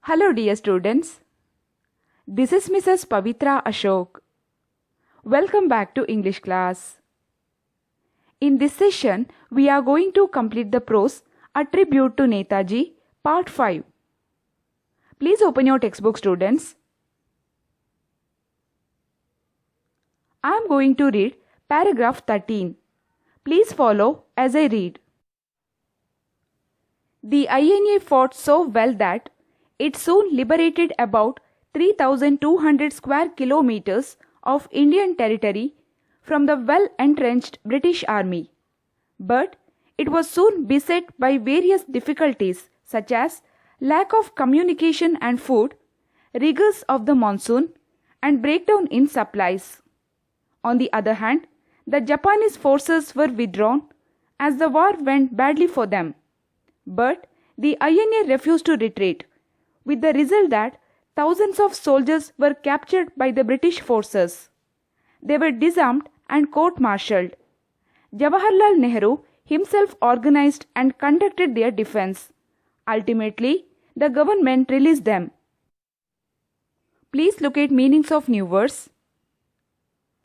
Hello dear students. This is Mrs. Pavitra Ashok. Welcome back to English class. In this session, we are going to complete the prose A Tribute to Netaji, Part 5. Please open your textbook, students. I am going to read paragraph 13. Please follow as I read. The INA fought so well that it soon liberated about 3,200 square kilometers of Indian territory from the well-entrenched British Army. But it was soon beset by various difficulties such as lack of communication and food, rigors of the monsoon, and breakdown in supplies. On the other hand, the Japanese forces were withdrawn as the war went badly for them. But the INA refused to retreat, with the result that thousands of soldiers were captured by the British forces. They were disarmed and court-martialed. Jawaharlal Nehru himself organized and conducted their defense. Ultimately, the government released them. Please look at meanings of new words.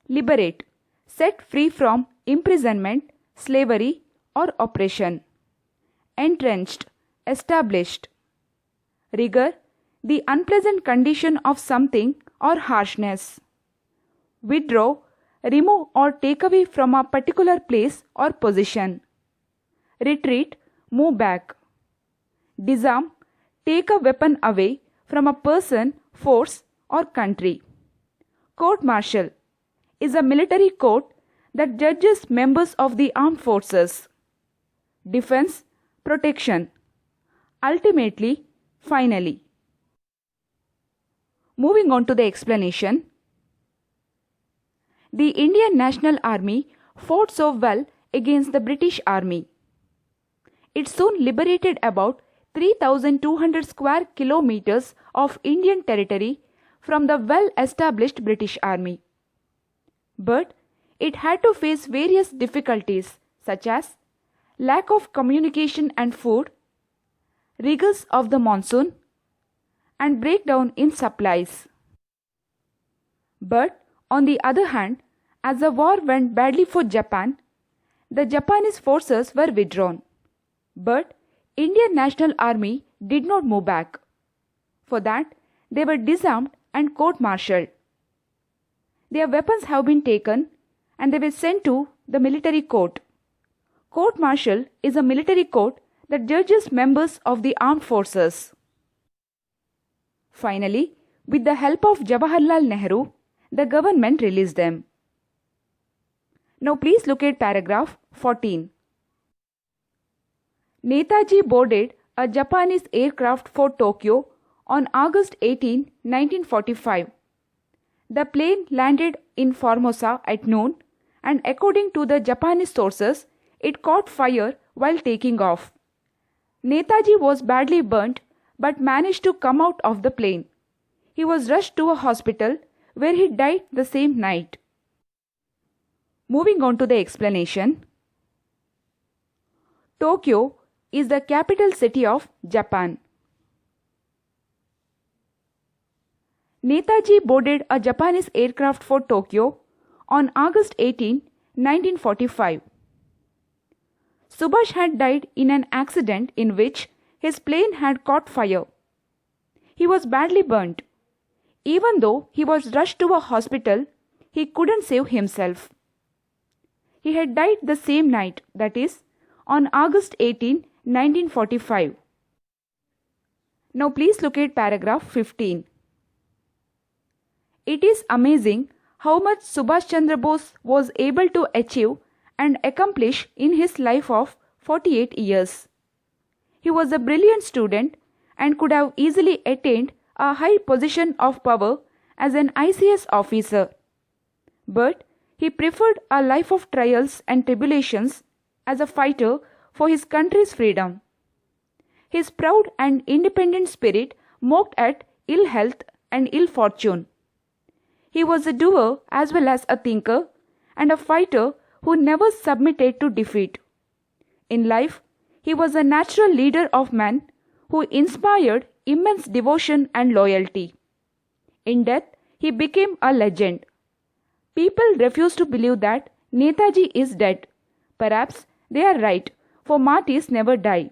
Liberate, set free from imprisonment, slavery, or oppression. Entrenched, established. Rigor, the unpleasant condition of something or harshness. Withdraw, remove or take away from a particular place or position. Retreat, move back. Disarm, take a weapon away from a person, force, or country. Court-martial is a military court that judges members of the armed forces. Defense, protection. Ultimately, finally. Moving on to the explanation. The Indian National Army fought so well against the British Army. It soon liberated about 3,200 square kilometers of Indian territory from the well-established British Army. But it had to face various difficulties such as lack of communication and food, rigors of the monsoon, and breakdown in supplies. But on the other hand, as the war went badly for Japan, the Japanese forces were withdrawn. But Indian National Army did not move back. For that, they were disarmed and court-martialed. Their weapons have been taken and they were sent to the military court. Court-martial is a military court that judges members of the armed forces. Finally, with the help of Jawaharlal Nehru, the government released them. Now please look at paragraph 14. Netaji boarded a Japanese aircraft for Tokyo on August 18, 1945. The plane landed in Formosa at noon, and according to the Japanese sources, it caught fire while taking off. Netaji was badly burnt but managed to come out of the plane. He was rushed to a hospital where he died the same night. Moving on to the explanation. Tokyo is the capital city of Japan. Netaji boarded a Japanese aircraft for Tokyo on August 18, 1945. Subhash had died in an accident in which his plane had caught fire. He was badly burnt. Even though he was rushed to a hospital, he couldn't save himself. He had died the same night, that is, on August 18, 1945. Now please look at paragraph 15. It is amazing how much Subhash Chandra Bose was able to achieve and accomplish in his life of 48 years. He was a brilliant student and could have easily attained a high position of power as an ICS officer. But he preferred a life of trials and tribulations as a fighter for his country's freedom. His proud and independent spirit mocked at ill health and ill fortune. He was a doer as well as a thinker and a fighter who never submitted to defeat. In life, he was a natural leader of men who inspired immense devotion and loyalty. In death, he became a legend. People refuse to believe that Netaji is dead. Perhaps they are right, for martyrs never die.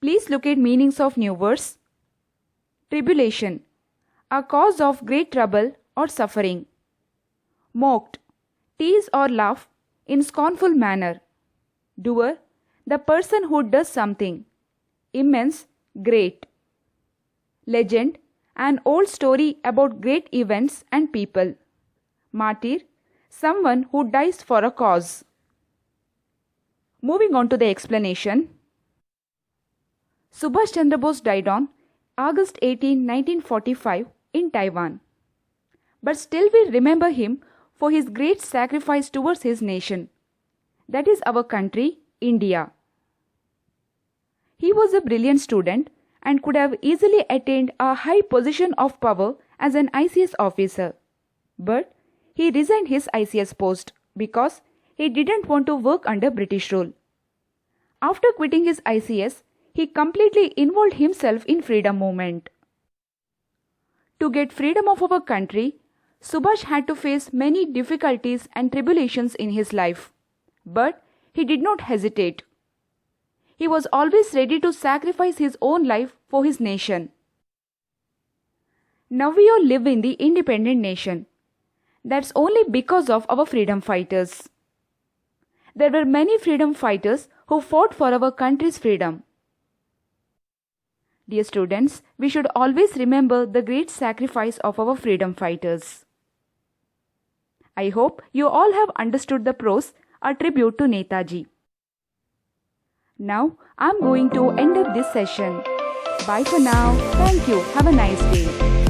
Please look at meanings of new words. Tribulation, a cause of great trouble or suffering. Mocked, tease or laugh in scornful manner. Doer, the person who does something. Immense, great. Legend, an old story about great events and people. Martyr, someone who dies for a cause. Moving on to the explanation. Subhash Chandra Bose died on August 18, 1945 in Taiwan. But still we remember him for his great sacrifice towards his nation. That is our country, India. He was a brilliant student and could have easily attained a high position of power as an ICS officer. But he resigned his ICS post because he didn't want to work under British rule. After quitting his ICS, he completely involved himself in freedom movement. To get freedom of our country, Subhash had to face many difficulties and tribulations in his life. But he did not hesitate. He was always ready to sacrifice his own life for his nation. Now we all live in the independent nation. That's only because of our freedom fighters. There were many freedom fighters who fought for our country's freedom. Dear students, we should always remember the great sacrifice of our freedom fighters. I hope you all have understood the prose, a tribute to Netaji. Now, I'm going to end up this session. Bye for now. Thank you. Have a nice day.